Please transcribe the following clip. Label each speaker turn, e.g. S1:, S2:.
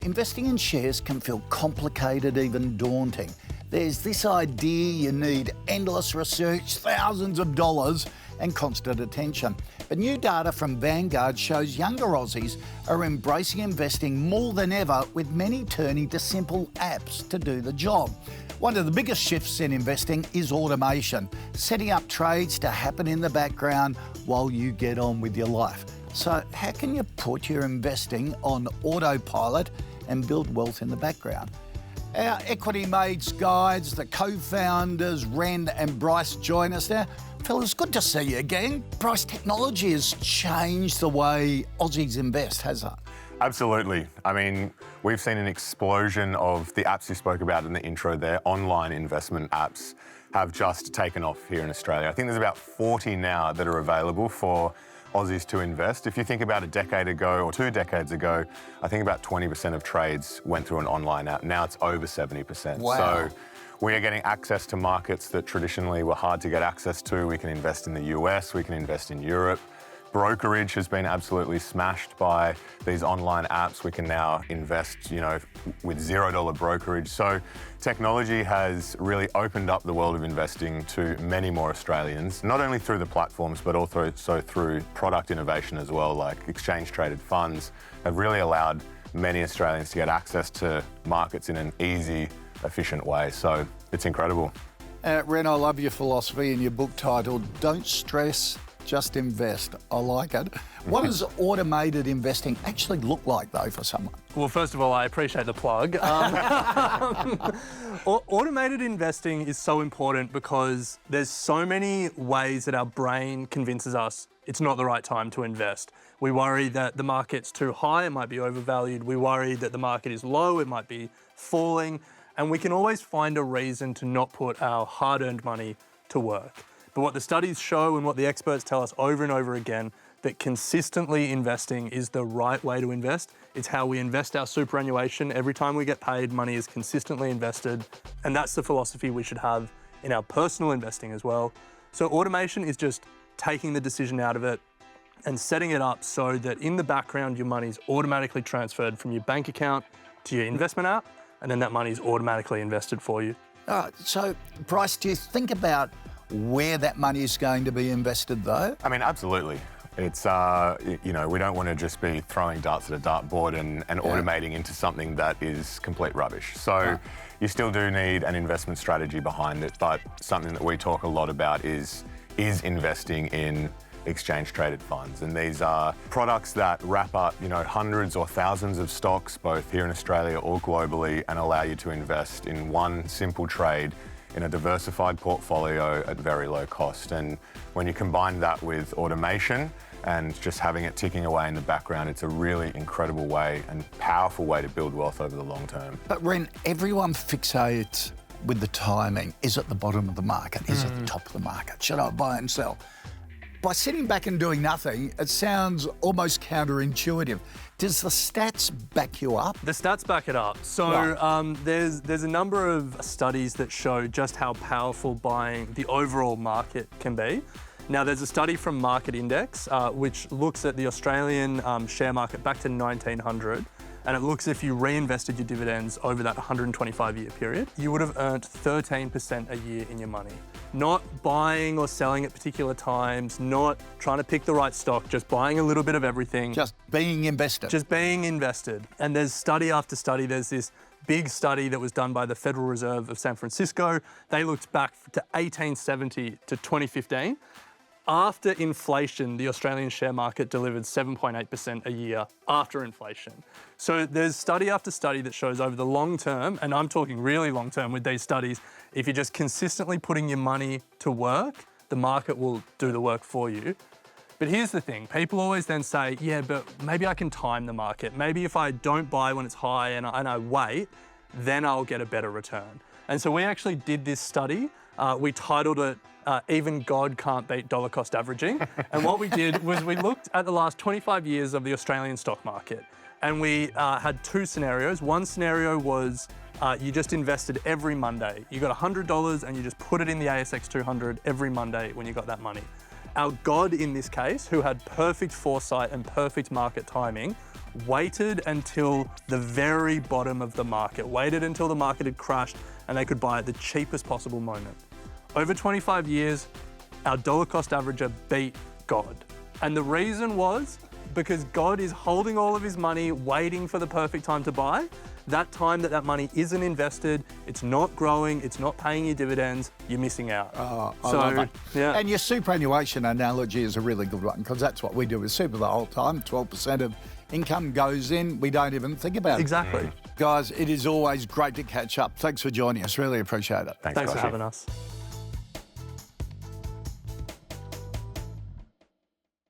S1: Investing in shares can feel complicated, even daunting. There's this idea you need endless research, thousands of dollars, and constant attention. But new data from Vanguard shows younger Aussies are embracing investing more than ever, with many turning to simple apps to do the job. One of the biggest shifts in investing is automation, setting up trades to happen in the background while you get on with your life. So how can you put your investing on autopilot and build wealth in the background? Our Equity Mates guides, the co-founders, Ren and Bryce, join us now. Fellas, good to see you again. Bryce, technology has changed the way Aussies invest, hasn't it?
S2: Absolutely. I mean, we've seen an explosion of the apps you spoke about in the intro there. Online investment apps have just taken off here in Australia. I think there's about 40 now that are available for Aussies to invest. If you think about a decade ago or 2 decades ago, I think about 20% of trades went through an online app. Now it's over 70%.
S1: Wow.
S2: So we are getting access to markets that traditionally were hard to get access to. We can invest in the US, we can invest in Europe. Brokerage has been absolutely smashed by these online apps. We can now invest, with $0 brokerage. So technology has really opened up the world of investing to many more Australians, not only through the platforms, but also through product innovation as well, like exchange-traded funds have really allowed many Australians to get access to markets in an easy, efficient way. So it's incredible.
S1: Ren, I love your philosophy in your book titled Don't Stress, Just Invest. I like it. What does automated investing actually look like, though, for someone?
S3: Well, first of all, I appreciate the plug. Automated investing is so important because there's so many ways that our brain convinces us it's not the right time to invest. We worry that the market's too high, it might be overvalued. We worry that the market is low, it might be falling. And we can always find a reason to not put our hard-earned money to work. But what the studies show and what the experts tell us over and over again, that consistently investing is the right way to invest. It's how we invest our superannuation. Every time we get paid, money is consistently invested. And that's the philosophy we should have in our personal investing as well. So automation is just taking the decision out of it and setting it up so that in the background, your money's automatically transferred from your bank account to your investment app, and then that money's automatically invested for you.
S1: So, Bryce, do you think about where that money is going to be invested, though?
S2: I mean, absolutely. It's, we don't want to just be throwing darts at a dartboard and automating into something that is complete rubbish. So you still do need an investment strategy behind it, but something that we talk a lot about is investing in exchange-traded funds. And these are products that wrap up, hundreds or thousands of stocks, both here in Australia or globally, and allow you to invest in one simple trade in a diversified portfolio at very low cost. And when you combine that with automation and just having it ticking away in the background, it's a really incredible way and powerful way to build wealth over the long term.
S1: But Ren, everyone fixates with the timing. Is it the bottom of the market? Is it the top of the market? Should I buy and sell? By sitting back and doing nothing, it sounds almost counterintuitive. Does the stats back you up?
S3: The stats back it up. So there's a number of studies that show just how powerful buying the overall market can be. Now, there's a study from Market Index, which looks at the Australian share market back to 1900. And it looks if you reinvested your dividends over that 125-year period, you would have earned 13% a year in your money. Not buying or selling at particular times, not trying to pick the right stock, just buying a little bit of everything.
S1: Just being invested.
S3: Just being invested. And there's study after study. There's this big study that was done by the Federal Reserve of San Francisco. They looked back to 1870 to 2015. After inflation, the Australian share market delivered 7.8% a year after inflation. So there's study after study that shows over the long term, and I'm talking really long term with these studies, if you're just consistently putting your money to work, the market will do the work for you. But here's the thing, people always then say, yeah, but maybe I can time the market. Maybe if I don't buy when it's high and I wait, then I'll get a better return. And so we actually did this study. We titled it, Even God Can't Beat Dollar Cost Averaging. And what we did was we looked at the last 25 years of the Australian stock market. And we had 2 scenarios. One scenario was you just invested every Monday. You got $100 and you just put it in the ASX 200 every Monday when you got that money. Our God in this case, who had perfect foresight and perfect market timing, waited until the very bottom of the market, waited until the market had crashed and they could buy at the cheapest possible moment. Over 25 years, our dollar cost averager beat God. And the reason was because God is holding all of his money, waiting for the perfect time to buy. That time that money isn't invested, it's not growing, it's not paying you dividends, you're missing out.
S1: I love it.
S3: Yeah.
S1: And your superannuation analogy is a really good one, because that's what we do with super the whole time. 12% of income goes in, we don't even think about it.
S3: Exactly.
S1: Guys, it is always great to catch up. Thanks for joining us, really appreciate it.
S3: Thanks for
S2: Bryce.
S3: having us.